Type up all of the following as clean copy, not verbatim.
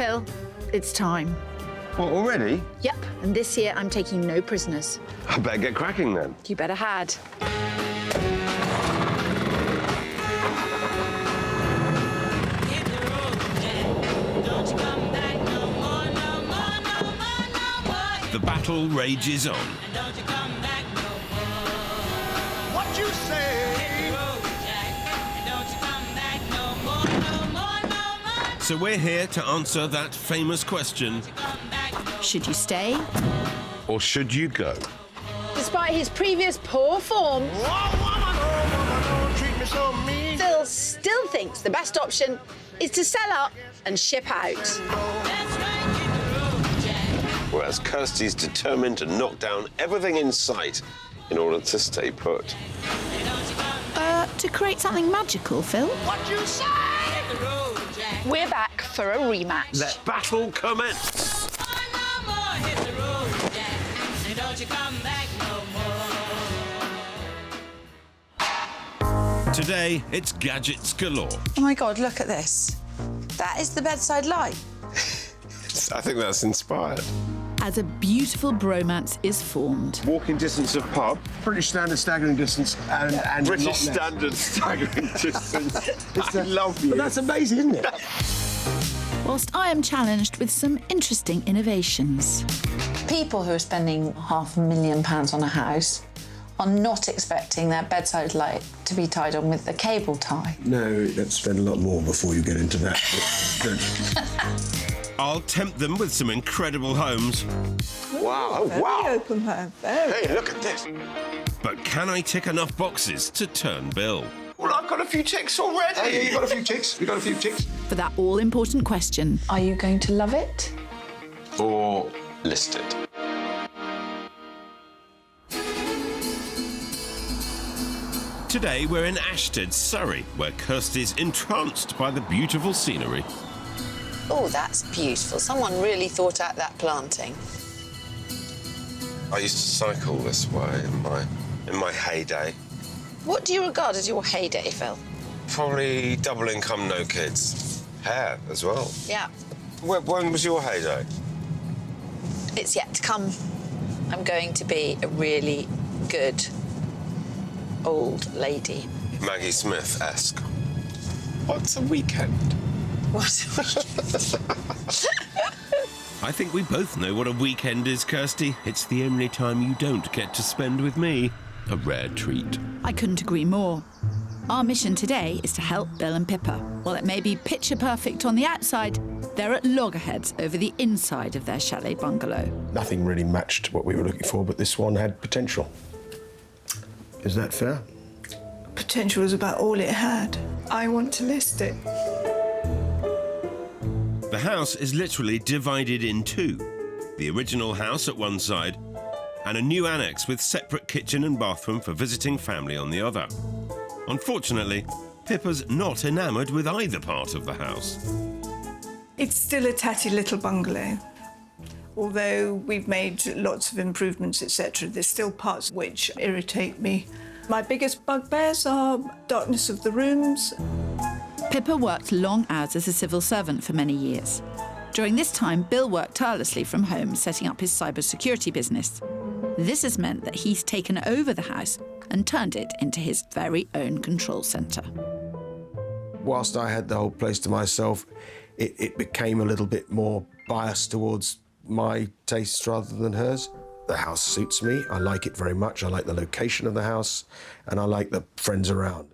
Phil, it's time. What, already? Yep, and this year I'm taking no prisoners. I better get cracking then. You better had. The battle rages on. What you say? So we're here to answer that famous question. Should you stay? Or should you go? Despite his previous poor form, Don't treat me so mean. Phil still thinks the best option is to sell up and ship out. Whereas Kirstie's determined to knock down everything in sight in order to stay put. To create something magical, Phil? What you say? We're back for a rematch. Let battle commence. Today, it's gadgets galore. Oh my God, look at this. That is the bedside light. I think that's inspired. As a beautiful bromance is formed. Walking distance of pub. British standard staggering distance and British not less. standard staggering distance. I love you. But that's amazing, isn't it? Whilst I am challenged with some interesting innovations. People who are spending £500,000 on a house are not expecting their bedside light to be tied on with a cable tie. No, let's spend a lot more before you get into that. Good. I'll tempt them with some incredible homes. Wow, oh, wow. Open plan. Very. Hey, look at this. But can I tick enough boxes to turn Bill? Well, I've got a few ticks already. Hey, you got a few ticks. You got a few ticks. For that all-important question. Are you going to love it? Or listed. Today, we're in Ashtead, Surrey, where Kirstie's entranced by the beautiful scenery. Oh, that's beautiful. Someone really thought out that planting. I used to cycle this way in my heyday. What do you regard as your heyday, Phil? Probably double income, no kids. Hair as well. Yeah, When was your heyday? it's yet to come. I'm going to be a really good old lady. Maggie Smith-esque. What's a weekend? What? I think we both know what a weekend is, Kirstie. It's the only time you don't get to spend with me. A rare treat. I couldn't agree more. Our mission today is to help Bill and Pippa. While it may be picture perfect on the outside, they're at loggerheads over the inside of their chalet bungalow. Nothing really matched what we were looking for, but this one had potential. Is that fair? Potential was about all it had. I want to list it. The house is literally divided in two. The original house at one side and a new annex with separate kitchen and bathroom for visiting family on the other. Unfortunately, Pippa's not enamoured with either part of the house. It's still a tatty little bungalow. Although we've made lots of improvements, etc., there's still parts which irritate me. My biggest bugbears are darkness of the rooms. Pippa worked long hours as a civil servant for many years. During this time, Bill worked tirelessly from home, setting up his cybersecurity business. This has meant that he's taken over the house and turned it into his very own control centre. Whilst I had the whole place to myself, it became a little bit more biased towards my tastes rather than hers. The house suits me. I like it very much. I like the location of the house, and I like the friends around.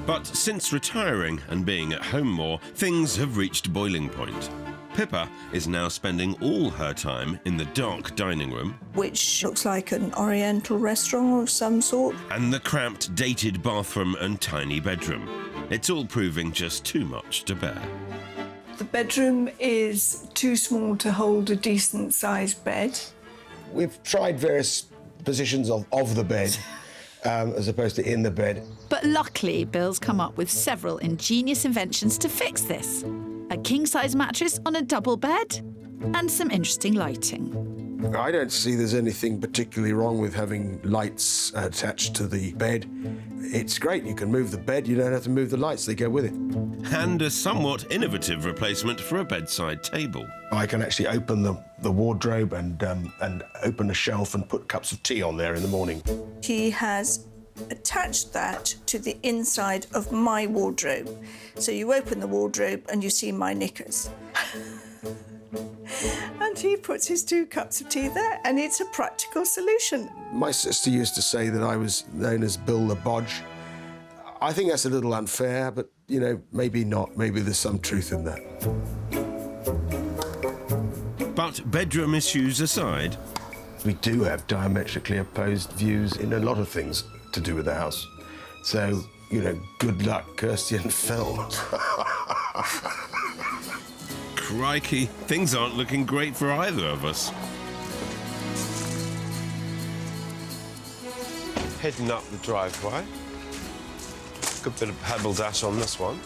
But since retiring and being at home more, things have reached boiling point. Pippa is now spending all her time in the dark dining room Which looks like an oriental restaurant of some sort. and the cramped, dated bathroom and tiny bedroom. It's all proving just too much to bear. The bedroom is too small to hold a decent-sized bed. We've tried various positions of the bed, as opposed to in the bed. But luckily, Bill's come up with several ingenious inventions to fix this. A king-size mattress on a double bed and some interesting lighting. I don't see there's anything particularly wrong with having lights attached to the bed. It's great. You can move the bed. You don't have to move the lights. They go with it. And a somewhat innovative replacement for a bedside table. I can actually open the wardrobe and open a shelf and put cups of tea on there in the morning. He has attached that to the inside of my wardrobe. So you open the wardrobe and you see my knickers. And he puts his 2 cups of tea there, and it's a practical solution. My sister used to say that I was known as Bill the Bodge. I think that's a little unfair, but, you know, maybe not. Maybe there's some truth in that. But bedroom issues aside, We do have diametrically opposed views in a lot of things to do with the house. So, you know, good luck, Kirstie and Phil. crikey, things aren't looking great for either of us. Heading up the driveway. Good bit of pebble dash on this one.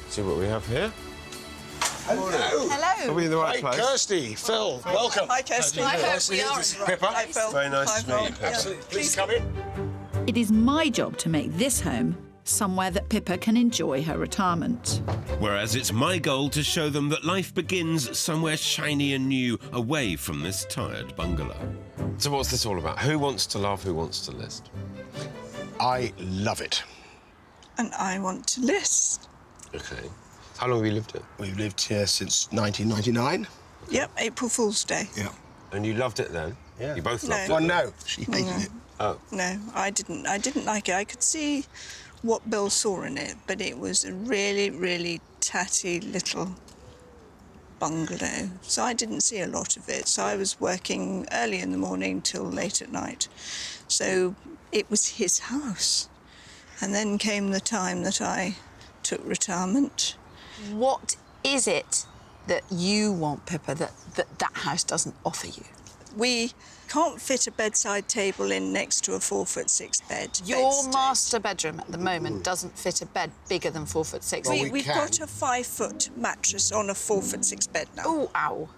See what we have here. Hello. Are we in the right Hey, place? Kirstie, Phil, welcome. Hi, Kirstie. Nice to meet you. Pippa. Hi, Phil. Very nice to meet you, Pippa. Absolutely. Please come in. It is my job to make this home somewhere that Pippa can enjoy her retirement. Whereas it's my goal to show them that life begins somewhere shiny and new, away from this tired bungalow. So what's this all about? Who wants to laugh, who wants to list? I love it. And I want to list. OK. How long have you lived here? We've lived here since 1999. Yep, April Fool's Day. Yeah. And you loved it then? Yeah. You both No. loved Well, it? no, she hated it. Oh. No, I didn't. I didn't like it. I could see what Bill saw in it, but it was a really, really tatty little bungalow. So I didn't see a lot of it. So I was working early in the morning till late at night. So it was his house. And then came the time that I took retirement. What is it that you want, Pippa, that house doesn't offer you? We can't fit a bedside table in next to a 4'6" bed. Your Bedstead. master bedroom at the moment doesn't fit a bed bigger than 4'6". Well, We've can. got a 5-foot mattress on a 4'6" bed now. Oh, ow.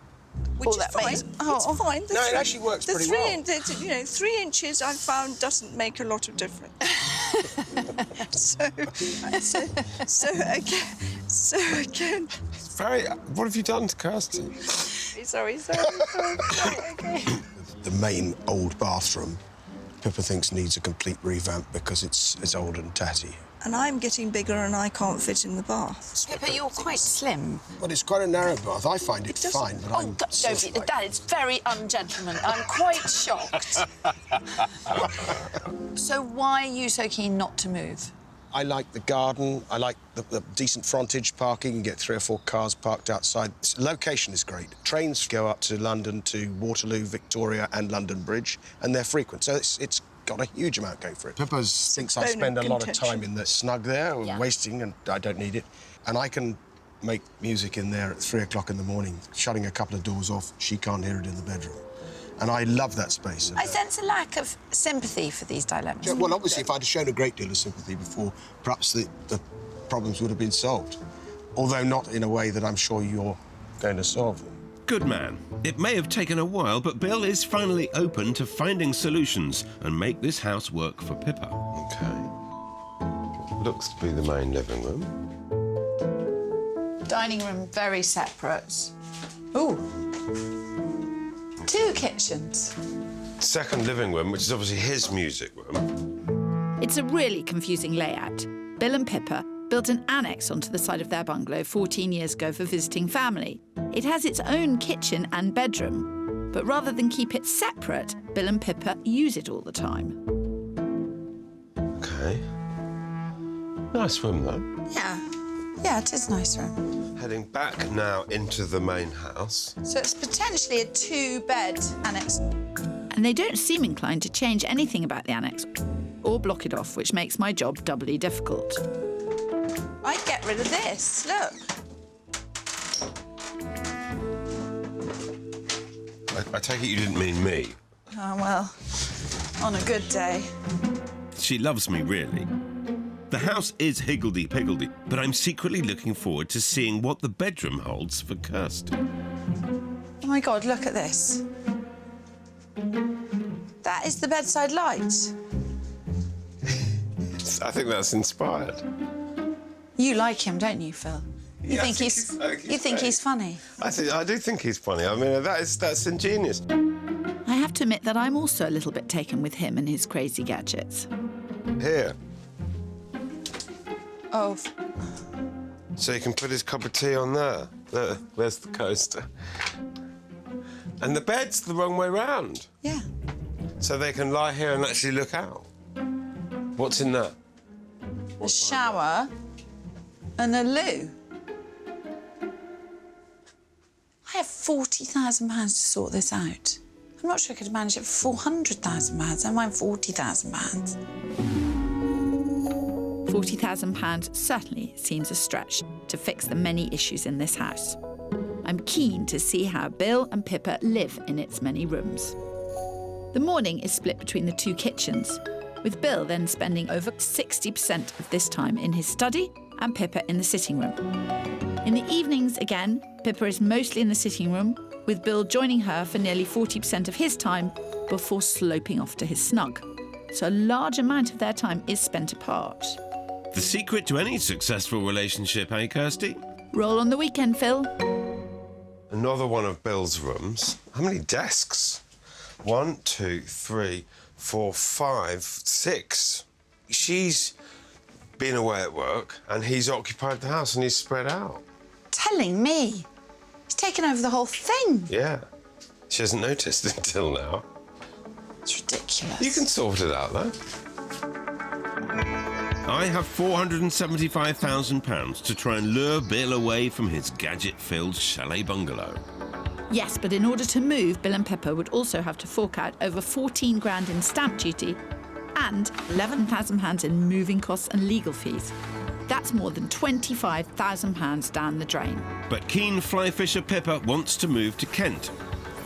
Which is that fine. makes- It's fine. No, it actually works the pretty 3 well. You know, 3 inches I've found doesn't make a lot of difference. so again. Very... What have you done to Kirstie? Sorry. Okay. The main old bathroom, Pippa thinks needs a complete revamp because it's old and tatty. And I'm getting bigger and I can't fit in the bath. Pippa, you're quite slim. But it's quite a narrow bath. I find it doesn't- fine, but Oh, I'm... don't be... That is very ungentlemanly. I'm quite shocked. So why are you so keen not to move? I like the garden. I like the decent frontage parking. You can get 3 or 4 cars parked outside. Location is great. Trains go up to London, to Waterloo, Victoria and London Bridge, and they're frequent. So it's got a huge amount going for it. Pippa thinks I bone of spend a lot of contention. time in the snug there, or Yeah. wasting, and I don't need it. And I can make music in there at 3 o'clock in the morning, shutting a couple of doors off. She can't hear it in the bedroom. And I love that space. I sense a lack of sympathy for these dilemmas. Yeah, well, obviously, if I'd have shown a great deal of sympathy before, perhaps the problems would have been solved. Although not in a way that I'm sure you're going to solve them. Good man. It may have taken a while, but Bill is finally open to finding solutions and make this house work for Pippa. OK. Looks to be the main living room. Dining room, very separate. Ooh. 2 kitchens. Second living room, which is obviously his music room. It's a really confusing layout. Bill and Pippa built an annex onto the side of their bungalow 14 years ago for visiting family. It has its own kitchen and bedroom, but rather than keep it separate, Bill and Pippa use it all the time. OK. Nice room, though. Yeah, it is a nice room. Heading back now into the main house. So it's potentially a 2-bed annex. And they don't seem inclined to change anything about the annex or block it off, which makes my job doubly difficult. I'd get rid of this, look. I take it you didn't mean me. Oh, well, on a good day. She loves me, really. The house is higgledy-piggledy, but I'm secretly looking forward to seeing what the bedroom holds for Kirstie. Oh, my God, look at this. That is the bedside light. I think that's inspired. You like him, don't you, Phil? You think he's funny? I do think he's funny. I mean, that's ingenious. I have to admit that I'm also a little bit taken with him and his crazy gadgets. Here, Oh, so he can put his cup of tea on there. There's the coaster. And the bed's the wrong way round. yeah. So they can lie here and actually look out. What's in that? A shower and a loo. I have £40,000 to sort this out. I'm not sure I could manage it for £400,000. I mind £40,000. £40,000 certainly seems a stretch to fix the many issues in this house. I'm keen to see how Bill and Pippa live in its many rooms. The morning is split between the two kitchens, with Bill then spending over 60% of this time in his study and Pippa in the sitting room. In the evenings, again, Pippa is mostly in the sitting room, with Bill joining her for nearly 40% of his time before sloping off to his snug. So a large amount of their time is spent apart. The secret to any successful relationship, eh, Kirstie? Roll on the weekend, Phil. Another one of Bill's rooms. How many desks? 1, 2, 3, 4, 5, 6. She's been away at work and he's occupied the house and he's spread out. Telling me. He's taken over the whole thing. Yeah. She hasn't noticed until now. It's ridiculous. You can sort it out, though. I have £475,000 to try and lure Bill away from his gadget-filled chalet bungalow. Yes, but in order to move, Bill and Pippa would also have to fork out over 14 grand in stamp duty and £11,000 in moving costs and legal fees. That's more than £25,000 down the drain. But keen fly fisher Pippa wants to move to Kent,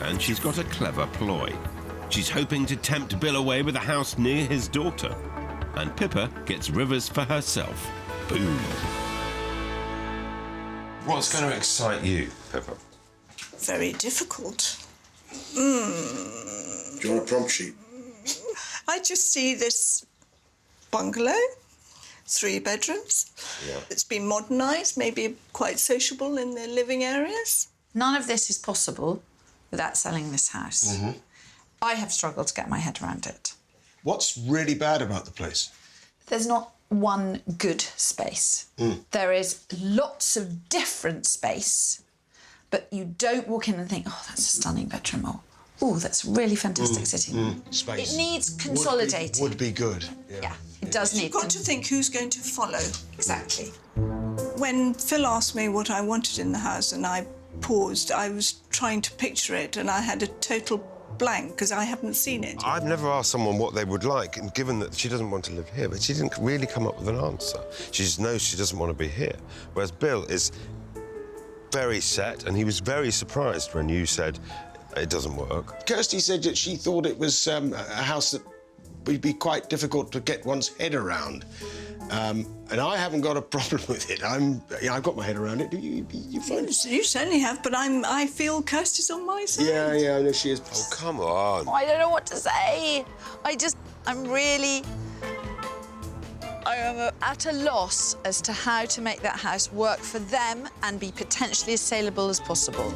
and she's got a clever ploy. She's hoping to tempt Bill away with a house near his daughter, and Pippa gets rivers for herself. Boom. What's going to excite you, Pippa? Very difficult. Do you want a prompt sheet? I just see this bungalow, 3 bedrooms. Yeah. It's been modernised, maybe quite sociable in the living areas. None of this is possible without selling this house. Mm-hmm. I have struggled to get my head around it. What's really bad about the place? There's not one good space. There is lots of different space, but you don't walk in and think, oh, that's a stunning bedroom, or, oh, that's a really fantastic sitting room. Space. It needs consolidating. Would be good. Yeah, it does need. You've got to think who's going to follow. Exactly. When Phil asked me what I wanted in the house and I paused, I was trying to picture it and I had a total blank because I haven't seen it. I've never asked someone what they would like, and given that she doesn't want to live here, but she didn't really come up with an answer. She just knows she doesn't want to be here. Whereas Bill is very set, and he was very surprised when you said it doesn't work. Kirstie said that she thought it was a house that would be quite difficult to get one's head around. And I haven't got a problem with it. I've got my head around it. Do you find it? You certainly have, but I feel Kirstie's on my side. Yeah, I know she is. Oh, come on. I don't know what to say. I am at a loss as to how to make that house work for them and be potentially as saleable as possible.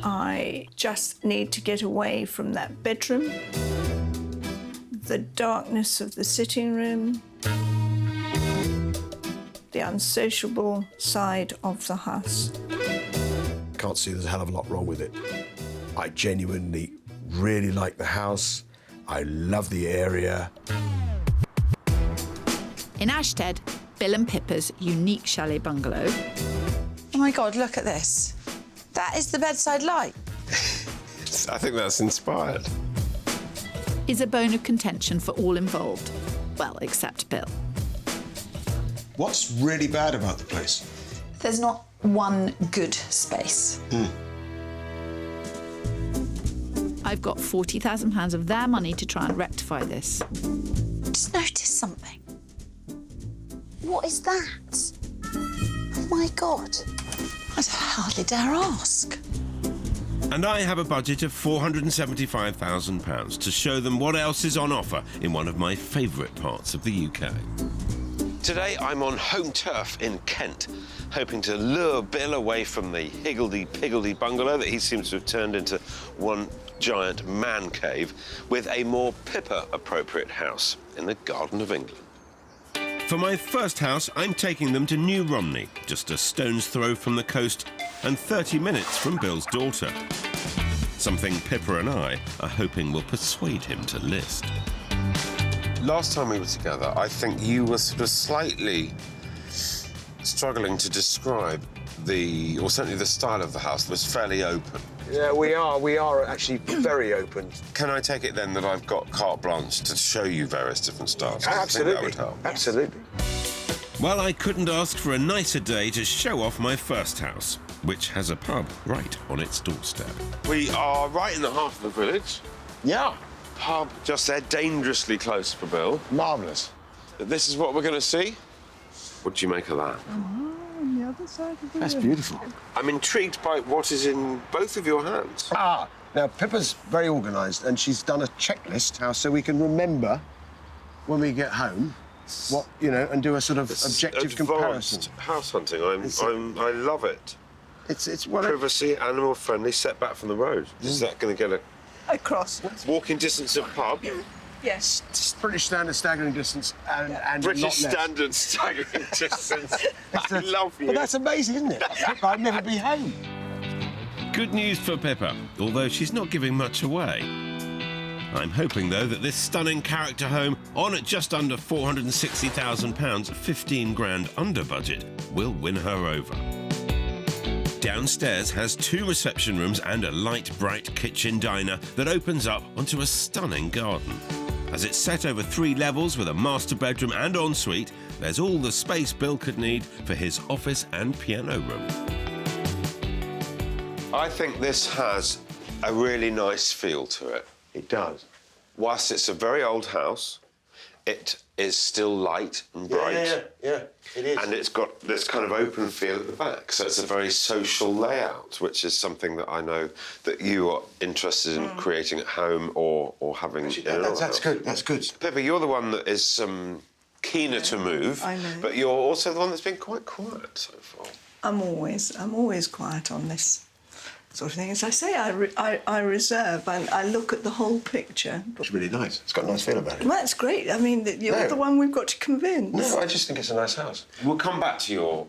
I just need to get away from that bedroom, the darkness of the sitting room, the unsociable side of the house. I can't see there's a hell of a lot wrong with it. I genuinely really like the house. I love the area. In Ashtead, Bill and Pippa's unique chalet bungalow Oh my God, look at this. That is the bedside light. I think that's inspired. is a bone of contention for all involved. Well, except Bill. What's really bad about the place? There's not one good space. I've got £40,000 of their money to try and rectify this. Just notice something. What is that? Oh my God. I hardly dare ask. And I have a budget of £475,000 to show them what else is on offer in one of my favourite parts of the UK. Today I'm on home turf in Kent, hoping to lure Bill away from the higgledy-piggledy bungalow that he seems to have turned into one giant man cave with a more Pippa-appropriate house in the Garden of England. For my first house, I'm taking them to New Romney, just a stone's throw from the coast and 30 minutes from Bill's daughter. Something Pippa and I are hoping will persuade him to list. Last time we were together, I think you were sort of slightly struggling to describe or certainly the style of the house that was fairly open. Yeah, we are actually very open. Can I take it then that I've got carte blanche to show you various different styles? I think that would help. Absolutely. Well, I couldn't ask for a nicer day to show off my first house, which has a pub right on its doorstep. We are right in the heart of the village. Yeah. Pub just there, dangerously close for Bill. Marvellous. This is what we're going to see. What do you make of that? On the other side of the That's room. beautiful. I'm intrigued by what is in both of your hands. Now, Pippa's very organised, and she's done a checklist now so we can remember when we get home what, and do a sort of objective comparison. House hunting. I love it. It's what Privacy, animal friendly, set back from the road. Is that going to get a Across. walking distance of pub? Yes. It's British standard staggering distance and British not less. standard staggering distance. I love you. But that's amazing, isn't it? Pippa, I'd never be home. Good news for Pippa, although she's not giving much away. I'm hoping, though, that this stunning character home, on at just under £460,000, 15 grand under budget, will win her over. Downstairs has 2 reception rooms and a light, bright kitchen diner that opens up onto a stunning garden. As it's set over 3 levels with a master bedroom and ensuite, there's all the space Bill could need for his office and piano room. I think this has a really nice feel to it. It does. Whilst it's a very old house, it is still light and bright. Yeah, it is. And it's got this kind of open feel at the back. So it's a very social layout, which is something that I know that you are interested in creating at home or having in another That's house. good, that's good. Pippa, you're the one that is keener to move. I know. But you're also the one that's been quite quiet so far. I'm always quiet on this sort of thing. As I say, I reserve and I look at the whole picture. It's really nice. It's got a nice feel about it. Well, that's great. I mean, you're the one we've got to convince. No, I just think it's a nice house. We'll come back to your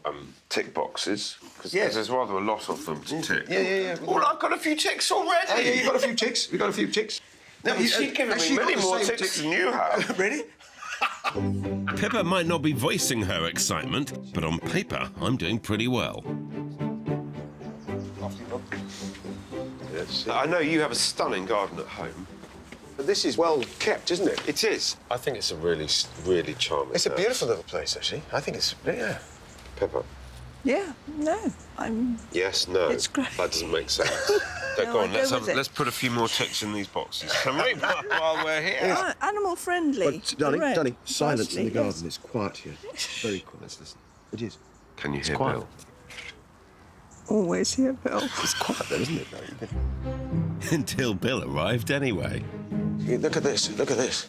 tick boxes, because there's rather a lot of them to tick. Yeah. Well, I've got a few ticks already. Oh, yeah, you've got a few ticks. We've got a few ticks. No, but she's given me many more ticks than you have. Really? Pippa might not be voicing her excitement, but on paper, I'm doing pretty well. I know you have a stunning garden at home. But this is well kept, isn't it? It is. I think it's a really, really charming It's a house. beautiful little place, actually. I think it's, yeah. Pippa. Yeah, no, Yes, no. It's great. That doesn't make sense. No, Go I on, go with it. let's put a few more ticks in these boxes, can we? While we're here. animal friendly. Darling, silence in the garden. Yes. It's quiet here. Very quiet. Let's listen. It is. Can you hear quiet. Bill? Always here, Bill. It's quiet there, isn't it? Until Bill arrived anyway. Look at this. Look at this.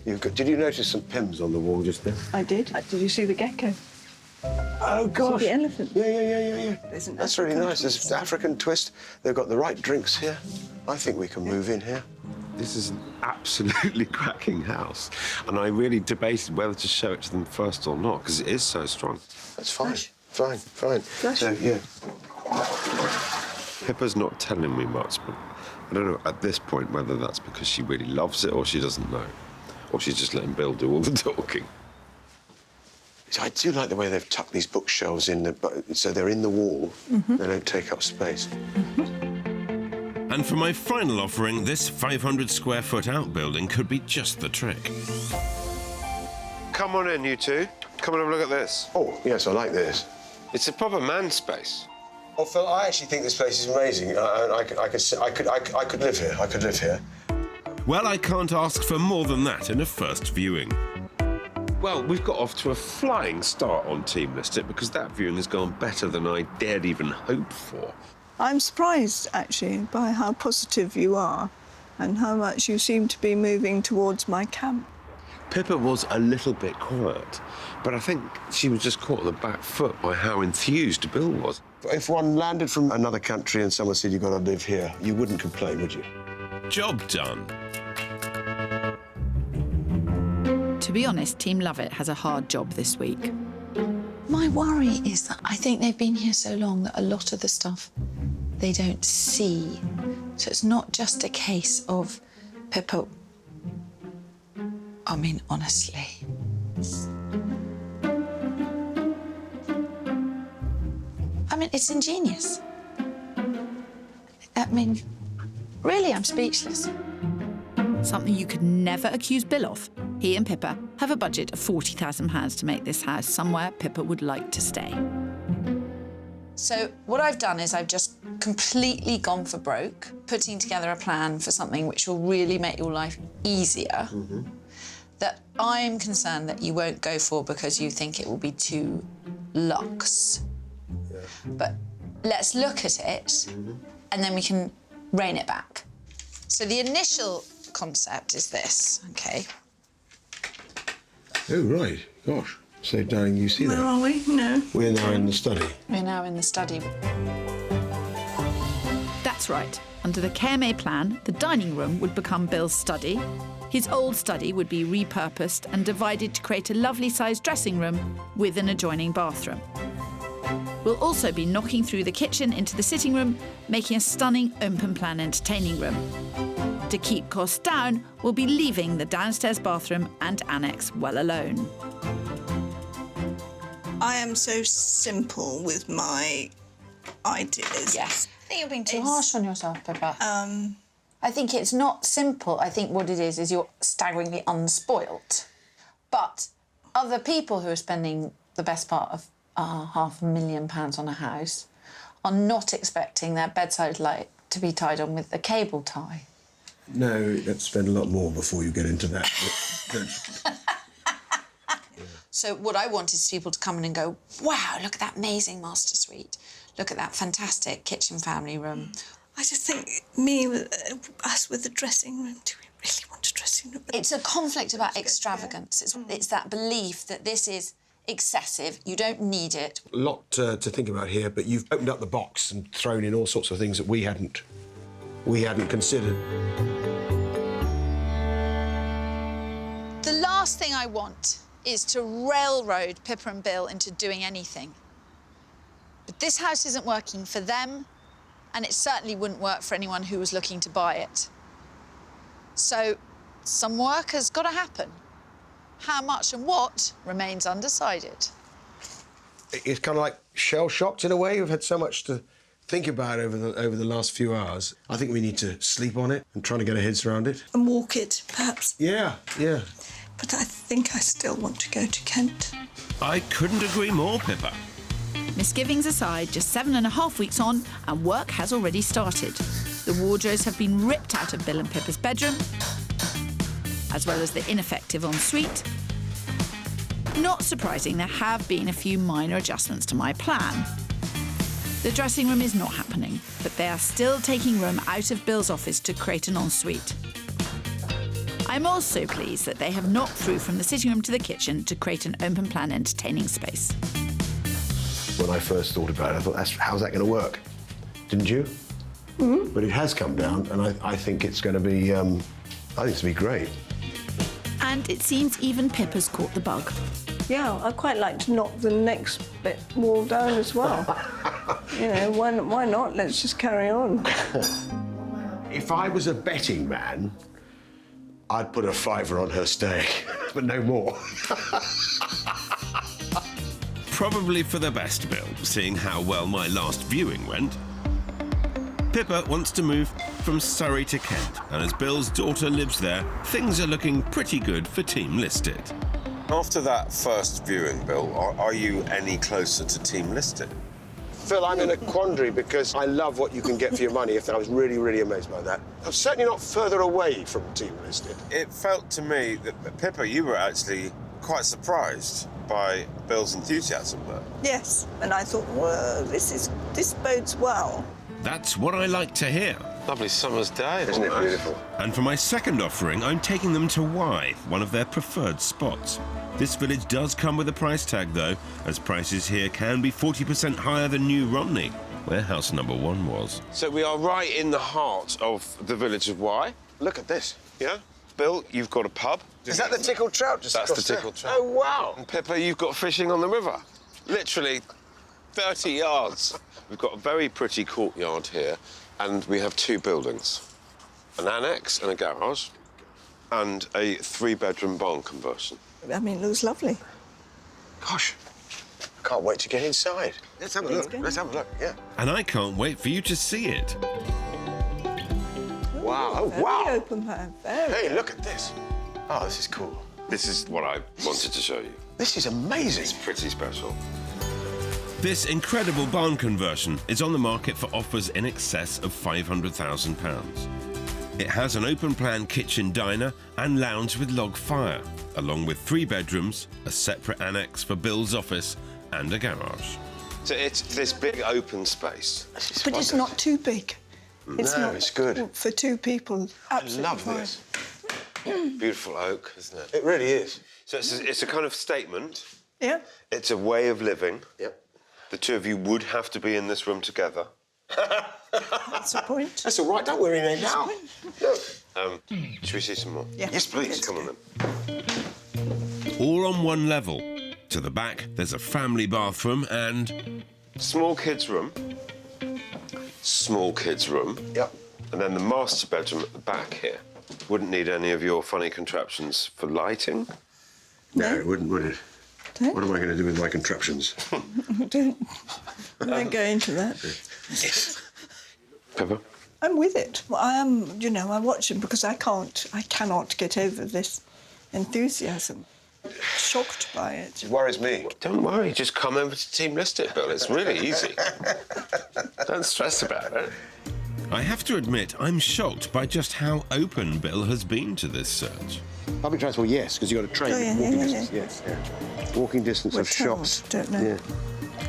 Did you notice some pims on the wall just there? I did. Did you see the gecko? Oh, gosh. The elephant. Yeah. There's an That's really African nice. There's an African twist. They've got the right drinks here. I think we can move in here. This is an absolutely cracking house. And I really debated whether to show it to them first or not, because it is so strong. That's fine. Fine. So, yeah. Pippa's not telling me much, but I don't know at this point whether that's because she really loves it or she doesn't know. Or she's just letting Bill do all the talking. I do like the way they've tucked these bookshelves in, so they're in the wall. They don't take up space. And for my final offering, this 500-square-foot outbuilding could be just the trick. Come on in, you two. Come and have a look at this. Oh, yes, I like this. It's a proper man space. Oh, Phil, I actually think this place is amazing. I could live here. I could live here. Well, I can't ask for more than that in a first viewing. Well, we've got off to a flying start on Team List It because that viewing has gone better than I dared even hope for. I'm surprised, actually, by how positive you are and how much you seem to be moving towards my camp. Pippa was a little bit quiet, but I think she was just caught on the back foot by how enthused Bill was. If one landed from another country and someone said you've got to live here, you wouldn't complain, would you? Job done. To be honest, Team Lovett has a hard job this week. My worry is that I think they've been here so long that a lot of the stuff they don't see. So it's not just a case of Pippa. I mean, honestly. I mean, it's ingenious. I mean, really, I'm speechless. Something you could never accuse Bill of. He and Pippa have a budget of £40,000 to make this house somewhere Pippa would like to stay. So what I've done is I've just completely gone for broke, putting together a plan for something which will really make your life easier, that I'm concerned that you won't go for because you think it will be too luxe. Yeah. But let's look at it, and then we can rein it back. So the initial concept is this, OK? Oh, right. Gosh. So, darling, you see that? Where are we? No. We're now in the study. We're now in the study. That's right. Under the KMA plan, the dining room would become Bill's study. His old study would be repurposed and divided to create a lovely-sized dressing room with an adjoining bathroom. We'll also be knocking through the kitchen into the sitting room, making a stunning open-plan entertaining room. To keep costs down, we'll be leaving the downstairs bathroom and annex well alone. I am so simple with my ideas. Yes. I think you're being too harsh on yourself, Pippa. I think it's not simple. I think what it is you're staggeringly unspoilt. But other people who are spending the best part of £500,000 on a house are not expecting their bedside light to be tied on with a cable tie. No, let's spend a lot more before you get into that. So what I want is people to come in and go, wow, look at that amazing master suite. Look at that fantastic kitchen family room. I just think us with the dressing room, do we really want a dressing room? It's a conflict about extravagance. It's that belief that this is excessive, you don't need it. A lot to think about here, but you've opened up the box and thrown in all sorts of things that we hadn't considered. The last thing I want is to railroad Pippa and Bill into doing anything. But this house isn't working for them, and it certainly wouldn't work for anyone who was looking to buy it. So some work has got to happen. How much and what remains undecided. It's kind of like shell-shocked in a way. We've had so much to think about over the last few hours. I think we need to sleep on it and try to get our heads around it. And walk it, perhaps. Yeah. But I think I still want to go to Kent. I couldn't agree more, Pippa. Misgivings aside, just 7.5 weeks on, and work has already started. The wardrobes have been ripped out of Bill and Pippa's bedroom, as well as the ineffective ensuite. Not surprising, there have been a few minor adjustments to my plan. The dressing room is not happening, but they are still taking room out of Bill's office to create an ensuite. I'm also pleased that they have knocked through from the sitting room to the kitchen to create an open-plan entertaining space. When I first thought about it, I thought, how's that going to work? Didn't you? Mm-hmm. But it has come down, and I think it's going to be, great. And it seems even Pippa's caught the bug. Yeah, I'd quite like to knock the next bit wall down as well. You know, why not? Let's just carry on. If I was a betting man, I'd put a £5 on her staying, but no more. Probably for the best, Bill, seeing how well my last viewing went. Pippa wants to move from Surrey to Kent, and as Bill's daughter lives there, things are looking pretty good for Team Listed. After that first viewing, Bill, are you any closer to Team Listed? Phil, I'm in a quandary because I love what you can get for your money. I was really, really amazed by that. I'm certainly not further away from Team Listed. It felt to me that, Pippa, you were actually quite surprised by Bill's enthusiasm there. Yes, and I thought, well, this bodes well. That's what I like to hear. Lovely summer's day. Isn't it beautiful? And for my second offering, I'm taking them to Y, one of their preferred spots. This village does come with a price tag, though, as prices here can be 40% higher than New Romney, where house number 1 was. So we are right in the heart of the village of Y. Look at this. Yeah? Bill, you've got a pub. Is that the tickled trout just That's the across there? tickled trout. Oh, wow. And Pippa, you've got fishing on the river. Literally 30 yards. We've got a very pretty courtyard here, and we have 2 buildings. An annex and a garage, and a 3-bedroom barn conversion. I mean, it looks lovely. Gosh, I can't wait to get inside. Let's have a look. Let's have a look, yeah. And I can't wait for you to see it. Wow, oh, Very wow. open plan. Very. Hey, look at this. Oh, this is cool. This is what I wanted to show you. This is amazing. It's pretty special. This incredible barn conversion is on the market for offers in excess of £500,000. It has an open-plan kitchen diner and lounge with log fire, along with 3 bedrooms, a separate annex for Bill's office, and a garage. So it's this big open space. But it's not too big. It's good. For 2 people. Absolutely I love fine. this. Beautiful oak, isn't it? It really is. So it's a kind of statement. Yeah. It's a way of living. Yep. The 2 of you would have to be in this room together. That's the point. That's all right. Don't worry in there now. Look. Should we see some more? Yeah. Yes, please. Come on then. All on one level. To the back, there's a family bathroom and Small kids' room. Small kids' room. Yep. And then the master bedroom at the back here. Wouldn't need any of your funny contraptions for lighting. No, it wouldn't, would it? Don't. What am I going to do with my contraptions? Don't go into that. Pippa? I'm with it. Well, I am, I watch it because I cannot get over this enthusiasm. Shocked by it. It worries me. Don't worry, just come over to Team List It, Bill. It's really easy. Don't stress about it. I have to admit, I'm shocked by just how open Bill has been to this search. Public transport, yes, because you've got a train. Oh, yeah, walking yeah, distance, yeah. yes, yeah. Walking distance We're of told, shops. don't know. Yeah.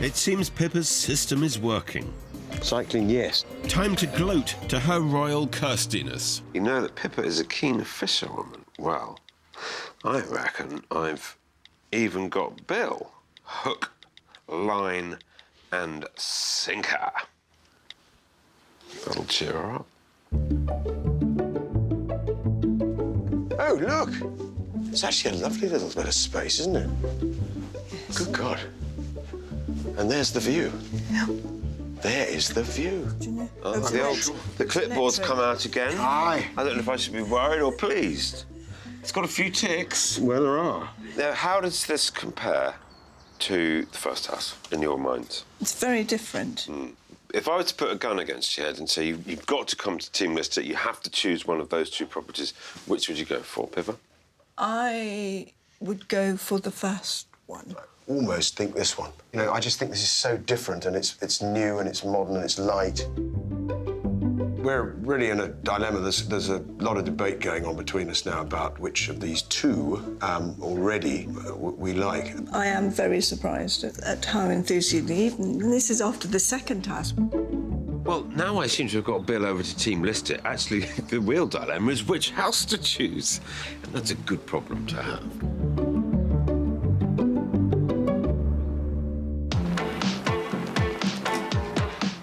It seems Pippa's system is working. Cycling, yes. Time to gloat to her royal Kirstiness. You know that Pippa is a keen fisherwoman. Well, I reckon I've even got Bill. Hook, line, and sinker. That'll cheer her up. Oh, look! It's actually a lovely little bit of space, isn't it? Yes. Good God. And there's the view. Yeah. There is the view. Do you know? The clipboard's come out again. Aye. I don't know if I should be worried or pleased. It's got a few ticks. Well, there are. Now, how does this compare to the first house, in your minds? It's very different. If I were to put a gun against your head and say you've got to come to Team List It, you have to choose one of those 2 properties, which would you go for, Pippa? I would go for the first one. Almost think this one. I just think this is so different, and it's new, and it's modern, and it's light. We're really in a dilemma. There's a lot of debate going on between us now about which of these 2 already we like. I am very surprised at how enthusiastic, even this is after the second house. Well, now I seem to have got Bill over to Team List It. Actually, the real dilemma is which house to choose. And that's a good problem to have.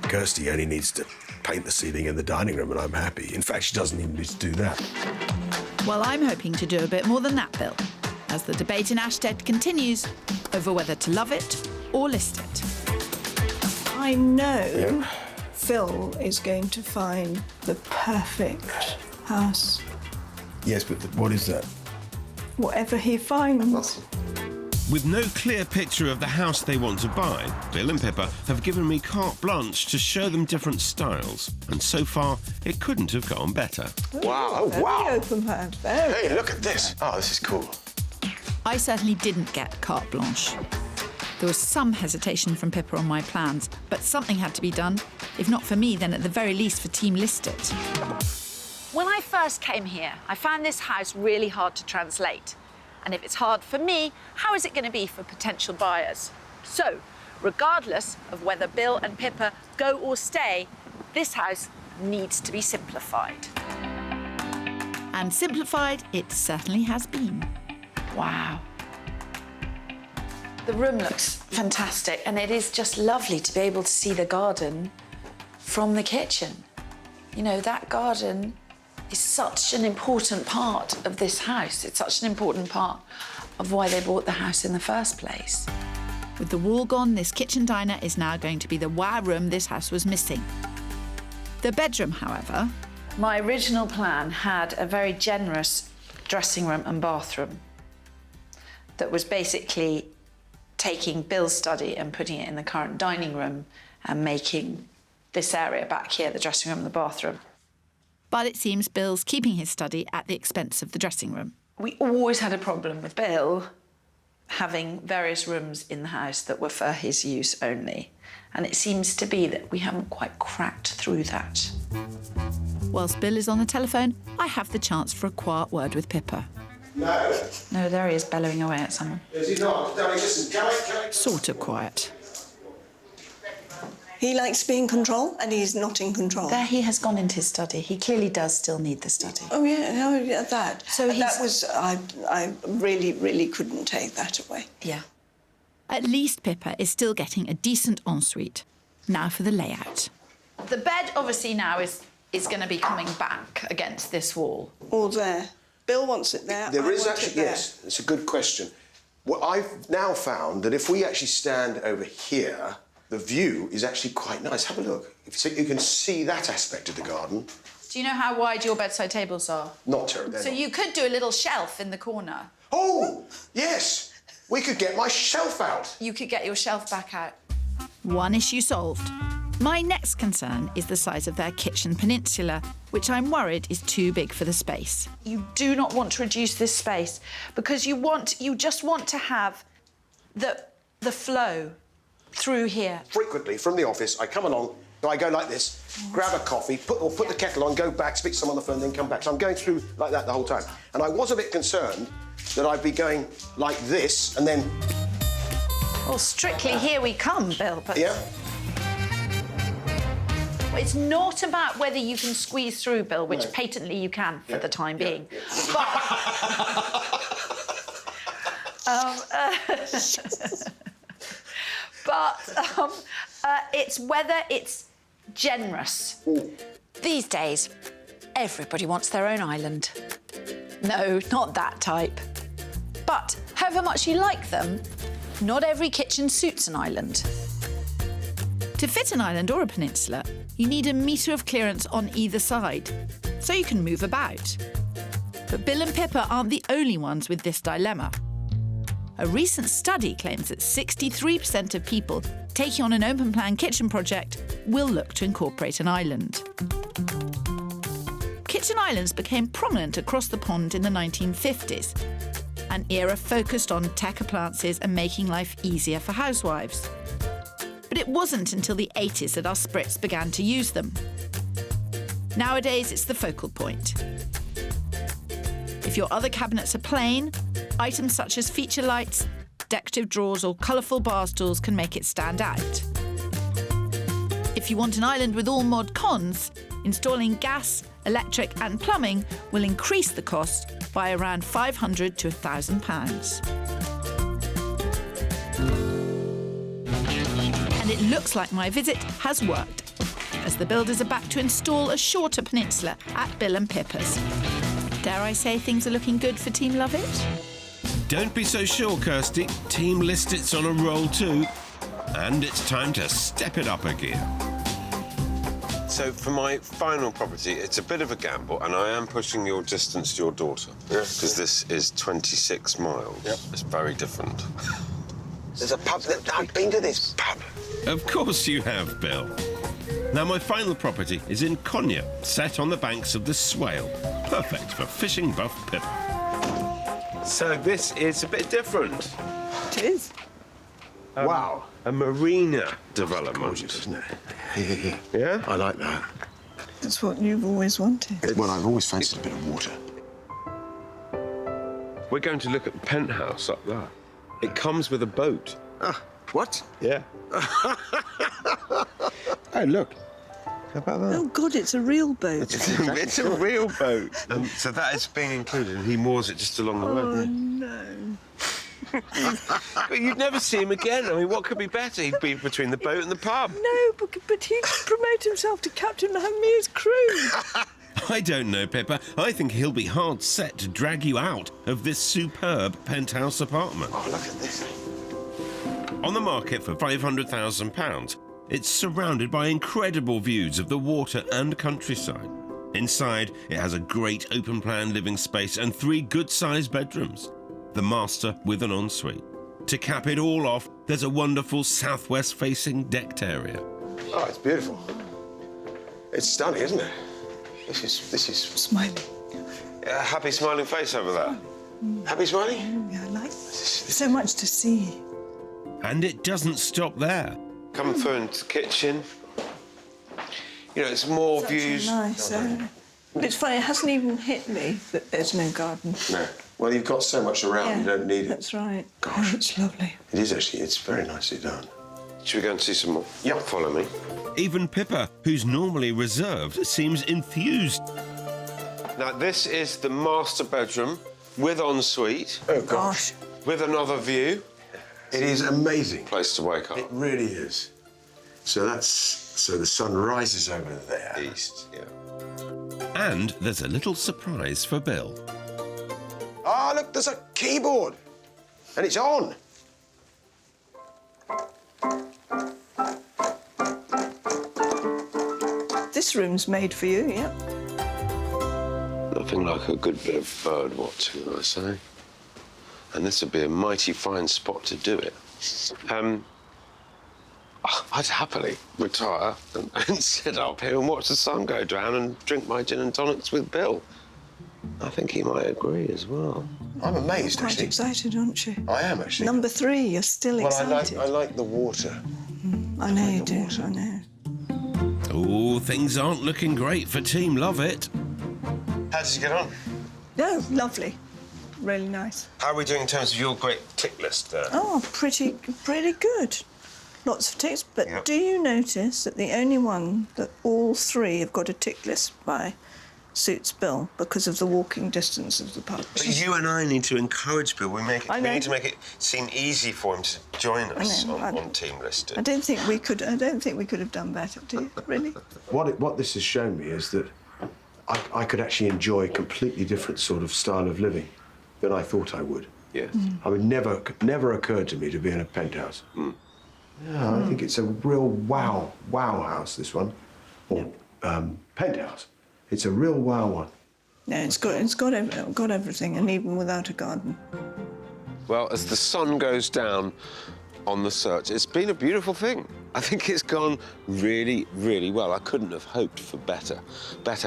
Kirstie only needs to paint the ceiling in the dining room, and I'm happy. In fact, she doesn't even need to do that. Well, I'm hoping to do a bit more than that, Bill, as the debate in Ashtead continues over whether to love it or list it. I know Phil is going to find the perfect house. Yes, but what is that? Whatever he finds. With no clear picture of the house they want to buy, Bill and Pippa have given me carte blanche to show them different styles. And so far, it couldn't have gone better. Wow, oh, Very wow. open hand, very. Hey, look at this. Oh, this is cool. I certainly didn't get carte blanche. There was some hesitation from Pippa on my plans, but something had to be done. If not for me, then at the very least for Team List It. When I first came here, I found this house really hard to translate. And if it's hard for me, how is it going to be for potential buyers? So, regardless of whether Bill and Pippa go or stay, This house needs to be simplified. And simplified it certainly has been. Wow. The room looks fantastic, and it is just lovely to be able to see the garden from the kitchen. You know, that garden is such an important part of this house. It's such an important part of why they bought the house in the first place. With the wall gone, this kitchen diner is now going to be the wow room this house was missing. The bedroom, however... My original plan had a very generous dressing room and bathroom that was basically taking Bill's study and putting it in the current dining room and making this area back here the dressing room and the bathroom. But it seems Bill's keeping his study at the expense of the dressing room. We always had a problem with Bill having various rooms in the house that were for his use only. And it seems to be that we haven't quite cracked through that. Whilst Bill is on the telephone, I have the chance for a quiet word with Pippa. No. No, there he is, bellowing away at someone. Is he not? Darling, listen, can I... Sort of quiet. He likes to be in control, and he's not in control. There he has gone into his study. He clearly does still need the study. Oh, yeah, that. So that was... I really, really couldn't take that away. Yeah. At least Pippa is still getting a decent ensuite. Now for the layout. The bed, obviously, now is going to be coming back against this wall. All there. Bill wants it there. There I is want actually, it there. yes, it's a good question. Well, I've now found that if we actually stand over here, the view is actually quite nice. Have a look. So you can see that aspect of the garden. Do you know how wide your bedside tables are? Not terrible. So you could do a little shelf in the corner. Oh, yes. We could get my shelf out. You could get your shelf back out. One issue solved. My next concern is the size of their kitchen peninsula, which I'm worried is too big for the space. You do not want to reduce this space because you just want to have the flow through here. Frequently, from the office, I come along, I go like this, grab a coffee, put the kettle on, go back, speak to someone on the phone, then come back. So I'm going through like that the whole time. And I was a bit concerned that I'd be going like this and then... Well, strictly here we come, Bill, but... Yeah. It's not about whether you can squeeze through, Bill, which patently you can for the time being. But it's whether it's generous. These days, everybody wants their own island. No, not that type. But however much you like them, not every kitchen suits an island. To fit an island or a peninsula, you need a metre of clearance on either side, so you can move about. But Bill and Pippa aren't the only ones with this dilemma. A recent study claims that 63% of people taking on an open-plan kitchen project will look to incorporate an island. Kitchen islands became prominent across the pond in the 1950s, an era focused on tech appliances and making life easier for housewives. But it wasn't until the 80s that us Brits began to use them. Nowadays, it's the focal point. If your other cabinets are plain, items such as feature lights, decorative drawers or colourful bar stools can make it stand out. If you want an island with all mod cons, installing gas, electric and plumbing will increase the cost by around £500 to £1,000. And it looks like my visit has worked, as the builders are back to install a shorter peninsula at Bill and Pippa's. Dare I say things are looking good for Team Love It? Don't be so sure, Kirstie. Team List-It's on a roll too. And it's time to step it up a gear. So for my final property, it's a bit of a gamble, and I am pushing your distance to your daughter. Because this is 26 miles. Yep. It's very different. There's a pub that... I've been to this pub. Of course you have, Bill. Now, my final property is in Konya, set on the banks of the Swale. Perfect for fishing buff Pippa. So this is a bit different. It is. Wow. A marina development. Gorgeous, isn't it? Yeah? I like that. That's what you've always wanted. Well, I've always fancied a bit of water. We're going to look at the penthouse up there. It comes with a boat. Ah, what? Yeah. Oh, look. How about that? Oh, God, it's a real boat. It's a real boat. So that is being included, and he moors it just along the road. No. But you'd never see him again. I mean, what could be better? He'd be between the boat and the pub. No, but he'd promote himself to captain and have me as crew. I don't know, Pippa. I think he'll be hard set to drag you out of this superb penthouse apartment. Oh, look at this. On the market for £500,000, it's surrounded by incredible views of the water and countryside. Inside, it has a great open-plan living space and 3 good-sized bedrooms, the master with an ensuite. To cap it all off, there's a wonderful southwest-facing decked area. Oh, it's beautiful. It's stunning, isn't it? This is Smiling. Yeah, happy smiling face over there. Happy smiling? Yeah, I like so much to see. And it doesn't stop there. Come through into the kitchen. You know, it's more Such views. a nice area. It's funny, it hasn't even hit me that there's no garden. No. Well, you've got so much around, you don't need it. That's right. Gosh. Oh, it's lovely. It is actually. It's very nicely done. Should we go and see some more? Yeah. Follow me. Even Pippa, who's normally reserved, seems enthused. Now, this is the master bedroom with ensuite, Oh, gosh. with another view. It is amazing. Place to wake up. It really is. So the sun rises over there. East, yeah. And there's a little surprise for Bill. Ah, look, there's a keyboard. And it's on. This room's made for you, yeah. Nothing like a good bit of bird watching, I say. And this would be a mighty fine spot to do it. I'd happily retire and sit up here and watch the sun go down and drink my gin and tonics with Bill. I think he might agree as well. I'm amazed, Quite actually. excited, aren't you? I am, actually. Number 3, you're still Well, excited. I like the water. I know you do, I know. Oh, things aren't looking great for Team Loveit. How did you get on? No, lovely. Really nice. How are we doing in terms of your great tick list there? Oh, pretty good. Lots of ticks, but Yep. do you notice that the only one that all 3 have got a tick list by suits Bill because of the walking distance of the pub? But you and I need to encourage Bill. We I need know. to make it seem easy for him to join us know. on Team Listed. I don't think we could have done better, do you? Really? What this has shown me is that I could actually enjoy a completely different sort of style of living than I thought I would. Yes. I would never occurred to me to be in a penthouse. Yeah, I think it's a real wow house, this one. Or penthouse. It's a real wow one. No, it's got everything, and even without a garden. Well, as the sun goes down on the search, it's been a beautiful thing. I think it's gone really, really well. I couldn't have hoped for better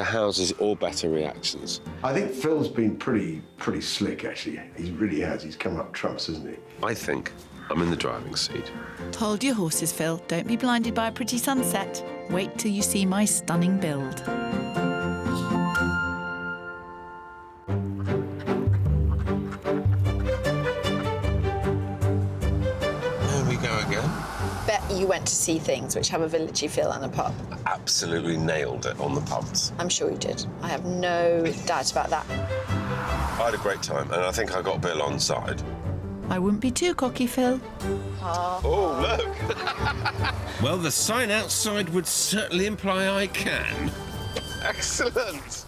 houses or better reactions. I think Phil's been pretty slick, actually. He really has. He's come up trumps, hasn't he? I think I'm in the driving seat. Hold your horses, Phil. Don't be blinded by a pretty sunset. Wait till you see my stunning build. There we go again. Bet you went to see things which have a villagey feel and a pub. Absolutely nailed it on the pubs. I'm sure you did. I have no doubt about that. I had a great time, and I think I got Bill on side. I wouldn't be too cocky, Phil. Oh, look! Well, the sign outside would certainly imply I can. Excellent!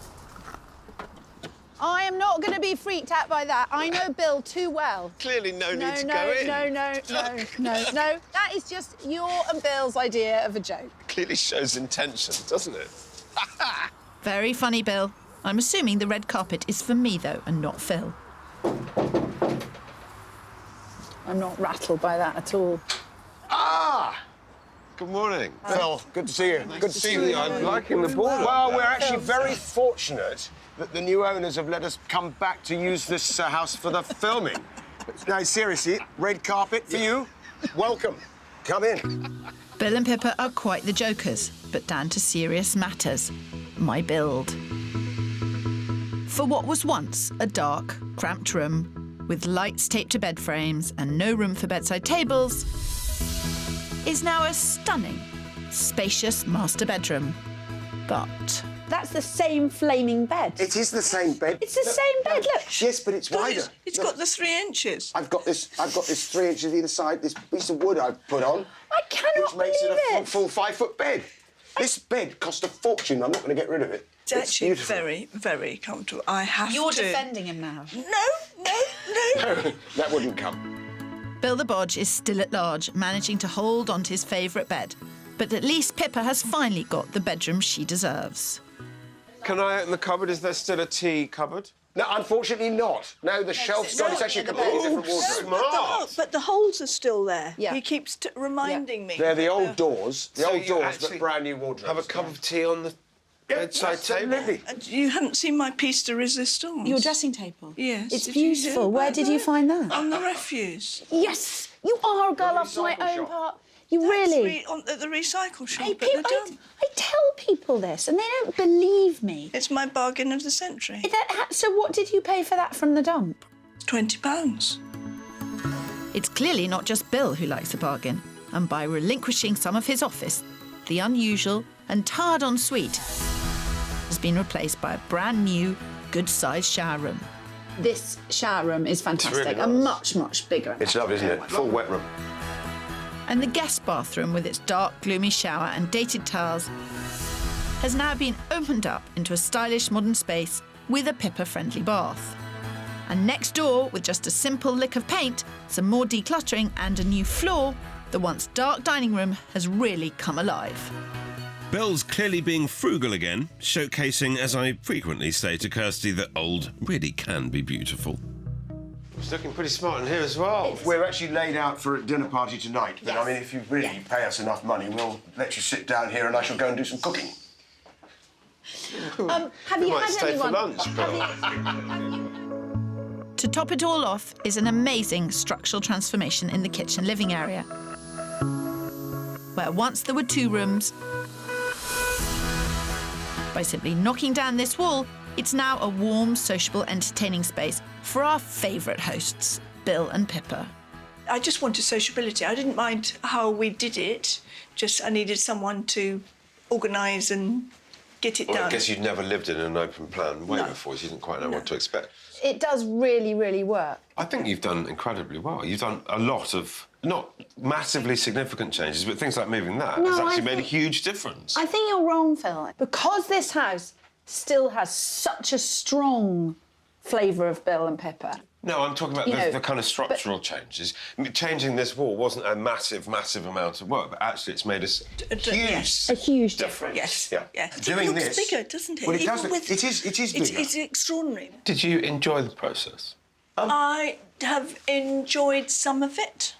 I am not going to be freaked out by that. I know Bill too well. Clearly no No, need to no, go in. no. That is just your and Bill's idea of a joke. Clearly shows intention, doesn't it? Very funny, Bill. I'm assuming the red carpet is for me, though, and not Phil. I'm not rattled by that at all. Good morning. Phil, good to see you. Good to see you. I'm liking the board. Well, we're actually very fortunate that the new owners have let us come back to use this house for the filming. No, seriously, red carpet for you. Welcome. Come in. Bill and Pippa are quite the jokers, but down to serious matters. My build. For what was once a dark, cramped room, with lights taped to bed frames and no room for bedside tables, is now a stunning, spacious master bedroom But That's the same flaming bed. It is the same bed. It's the same bed, look. Yes, but it's wider. It's got the 3 inches. I've got this 3 inches either side, this piece of wood I've put on. I cannot which makes believe it a it. full 5-foot bed. This bed cost a fortune. I'm not going to get rid of it. It's actually beautiful. very, very comfortable. I have You're to... defending him now. No. That wouldn't come. Bill the Bodge is still at large, managing to hold on to his favourite bed. But at least Pippa has finally got the bedroom she deserves. Can I open the cupboard? Is there still a tea cupboard? No, unfortunately not. No, the shelf's gone. It's actually a completely different wardrobe. But the holes are still there. Yeah. He keeps reminding me. They're the old doors. The So old you doors, actually but brand new wardrobes. Have a cup of tea on the bedside table? Absolutely. You hadn't seen my piece de resistance? Your dressing table? Yes. It's Did you hear beautiful. Where about did you that? find that? On the refuse. Yes, you are a girl after my recycle own shop. part. You really... At the recycle shop Hey, at people, the dump. I tell people this and they don't believe me. It's my bargain of the century. So what did you pay for that from the dump? £20. It's clearly not just Bill who likes a bargain, and by relinquishing some of his office, the unusual and tarred ensuite has been replaced by a brand new, good-sized shower room. This shower room is fantastic really and nice. much bigger. It's lovely, isn't it? Full wet room. And the guest bathroom, with its dark, gloomy shower and dated tiles, has now been opened up into a stylish modern space with a Pippa-friendly bath. And next door, with just a simple lick of paint, some more decluttering and a new floor, the once dark dining room has really come alive. Bill's clearly being frugal again, showcasing, as I frequently say to Kirstie, that old really can be beautiful. It's looking pretty smart in here as well. We're actually laid out for a dinner party tonight, but I mean, if you really pay us enough money, we'll let you sit down here and I shall go and do some cooking. Have We you might had stay anyone... for lunch, Bill. To top it all off is an amazing structural transformation in the kitchen living area, where once there were 2 rooms, by simply knocking down this wall, it's now a warm, sociable, entertaining space for our favourite hosts, Bill and Pippa. I just wanted sociability. I didn't mind how we did it. Just I needed someone to organise and get it Well, done. I guess you'd never lived in an open plan way before, so you didn't quite know what to expect. It does really work. I think you've done incredibly well. You've done a lot of, not massively significant changes, but things like moving that has actually made a huge difference. I think you're wrong, Phil. Because this house still has such a strong flavour of Bill and Pippa. No, I'm talking about You know, the kind of structural changes. I mean, changing this wall wasn't a massive amount of work, but actually it's made us yes. A huge difference. Yes. Yeah. Yes. Doing it looks this- bigger, doesn't it? Well, it Even does look- with- it is bigger. It's extraordinary. Did you enjoy the process? I have enjoyed some of it.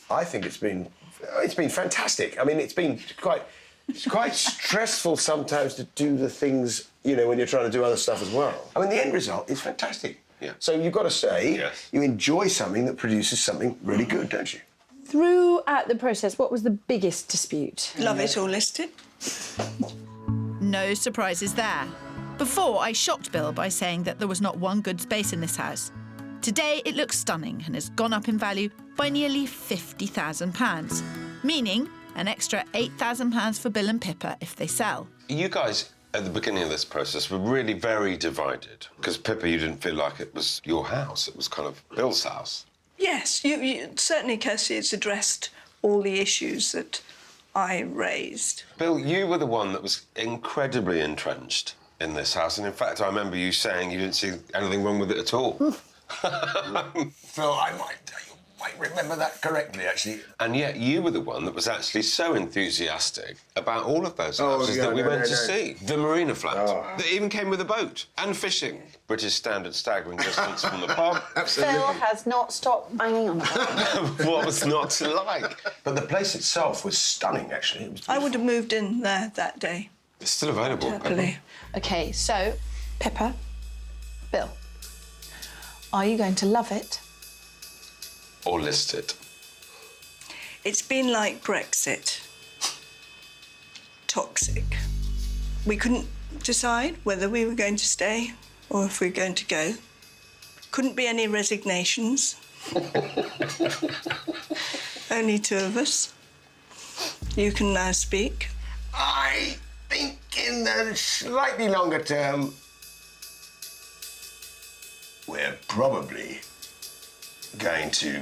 I think it's been fantastic. I mean, it's quite stressful sometimes to do the things, you know, when you're trying to do other stuff as well. I mean, the end result is fantastic. Yeah. So you've got to say Yes. you enjoy something that produces something really good, don't you? Throughout the process, what was the biggest dispute? Love it all listed. No surprises there. Before, I shocked Bill by saying that there was not one good space in this house. Today, it looks stunning and has gone up in value by nearly £50,000, meaning an extra £8,000 for Bill and Pippa if they sell. You guys, at the beginning of this process, were really very divided. Because, Pippa, you didn't feel like it was your house. It was kind of Bill's house. Yes, you certainly, Kirstie, it's addressed all the issues that I raised. Bill, you were the one that was incredibly entrenched in this house. And, in fact, I remember you saying you didn't see anything wrong with it at all. Phil, I might remember that correctly, actually. And yet you were the one that was actually so enthusiastic about all of those houses that we went to see. The marina flat, that even came with a boat and fishing. British standard staggering distance from the pub. Absolutely. Phil has not stopped banging on about it. What was not to like? But the place itself was stunning, actually. It was I would have moved in there that day, It's still available. happily. OK, so, Pippa, Bill, are you going to love it? Or list it. It's been like Brexit. Toxic. We couldn't decide whether we were going to stay or if we were going to go. Couldn't be any resignations. Only 2 of us. You can now speak. I think in the slightly longer term, we're probably going to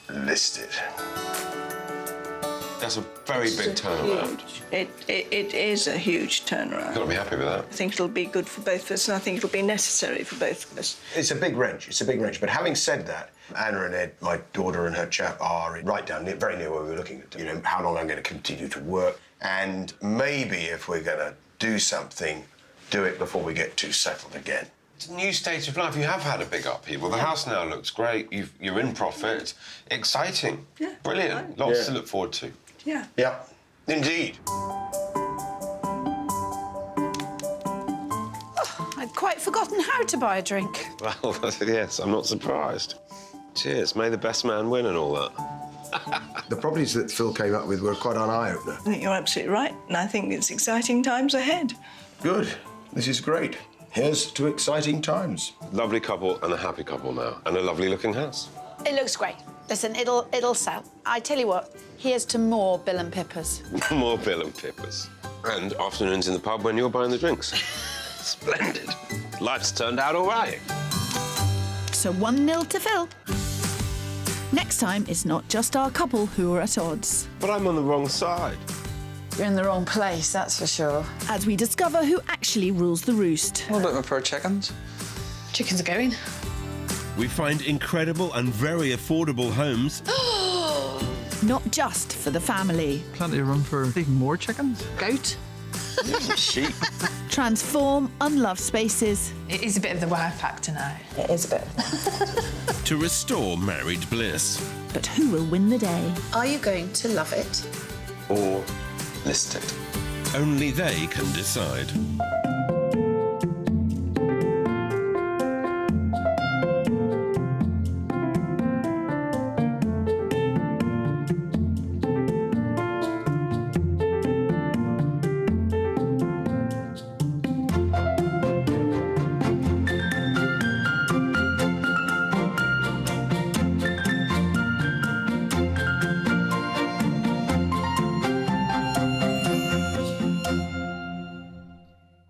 list it. That's a very big turnaround. It is a huge turnaround. You've got to be happy with that. I think it'll be good for both of us, and I think it'll be necessary for both of us. It's a big wrench. It's a big wrench. But having said that, Anna and Ed, my daughter and her chap, are right down near, very near where we were looking at. You know, how long I'm going to continue to work, and maybe if we're going to do something, do it before we get too settled again. It's a new stage of life. You have had a big upheaval. The house now looks great. You're in profit. Exciting. Yeah. Brilliant. Lots to look forward to. Yeah. Yeah, indeed. I'd quite forgotten how to buy a drink. Well, yes, I'm not surprised. Cheers. May the best man win and all that. The properties that Phil came up with were quite an eye-opener. I think you're absolutely right, and I think it's exciting times ahead. Good. This is great. Here's to exciting times. Lovely couple and a happy couple now, and a lovely looking house. It looks great. Listen, it'll sell. I tell you what, here's to more Bill and Pippas. More Bill and Pippas. And afternoons in the pub when you're buying the drinks. Splendid. Life's turned out all right. So 1-0 to Phil. Next time, it's not just our couple who are at odds. But I'm on the wrong side. You're in the wrong place, that's for sure. As we discover who actually rules the roost. A little bit more pro chickens. Chickens are going. We find incredible and very affordable homes. Not just for the family. Plenty of room for even more chickens. Goat. Sheep. Transform unloved spaces. It is a bit of the wow factor now. It is a bit. To restore married bliss. But who will win the day? Are you going to love it? Or list it. Only they can decide.